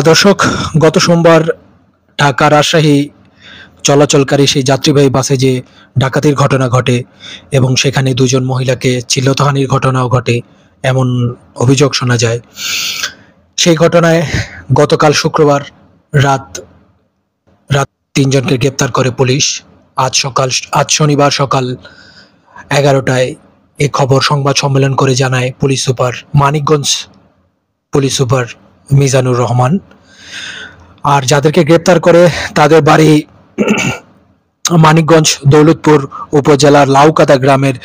দর্শক, গত সোমবার ঢাকা রাজশাহী চলাচলকারী সেই যাত্রীবাহী বাসে যে ডাকাতির ঘটনা ঘটে এবং সেখানে দুজন মহিলাকে শ্লীলতাহানির ঘটনাও ঘটে, এমন অভিযোগ শোনা যায়। সেই ঘটনায় গতকাল শুক্রবার রাত রাত ৩ জনকে গ্রেপ্তার করে পুলিশ। আজ শনিবার সকাল ১১টায় এ খবর সংবাদ সম্মেলন করে জানায় মানিকগঞ্জ পুলিশ সুপার মিজানুর রহমান। আর যাদেরকে গ্রেপ্তার করে তাদের বাড়ি মানিকগঞ্জ দৌলতপুর উপজেলার লাউকাতা গ্রামের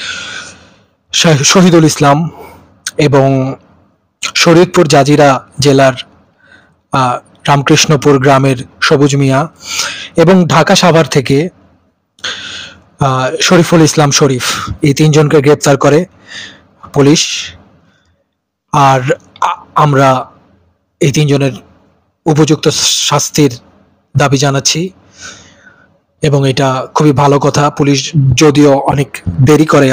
শহীদুল ইসলাম এবং শরীয়তপুর জাজিরা জেলার রামকৃষ্ণপুর গ্রামের সবুজ মিয়া এবং ঢাকা সাভার থেকে শরীফুল ইসলাম শরীফ, এই ৩ জনকে গ্রেপ্তার করে পুলিশ। আর আমরা এই ৩ জনের উপযুক্ত শাস্তির দাবি জানাচ্ছি এবং এটা খুবই ভালো কথা। পুলিশ যদিও অনেক দেরি করে,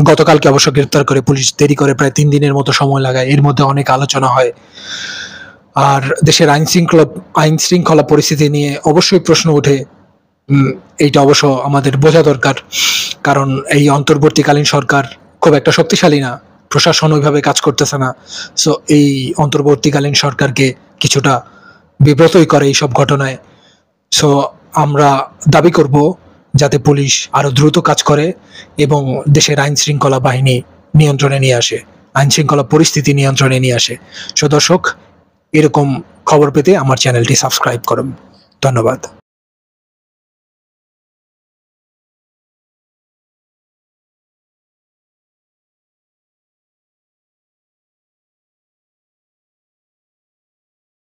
গতকালকে অবশ্য গ্রেপ্তার করে পুলিশ দেরি করে, প্রায় ৩ দিনের মতো সময় লাগায়। এর মধ্যে অনেক আলোচনা হয়। আর দেশের আইন শৃঙ্খলা পরিস্থিতি নিয়ে অবশ্যই প্রশ্ন ওঠে। এইটা অবশ্য আমাদের বোঝা দরকার, কারণ এই অন্তর্বর্তীকালীন সরকার খুব একটা শক্তিশালী না, প্রশাসন ওইভাবে কাজ করতেছে না। সো এই অন্তর্বর্তীকালীন সরকারকে কিছুটা বিব্রতই করে এইসব ঘটনায়। সো আমরা দাবি করব যাতে পুলিশ আরো দ্রুত কাজ করে এবং দেশের আইন শৃঙ্খলা বাহিনী নিয়ন্ত্রণে নিয়ে আসে, আইন শৃঙ্খলা পরিস্থিতি নিয়ন্ত্রণে নিয়ে আসে। সো দর্শক, এরকম খবর পেতে আমার চ্যানেলটি সাবস্ক্রাইব করুন। ধন্যবাদ।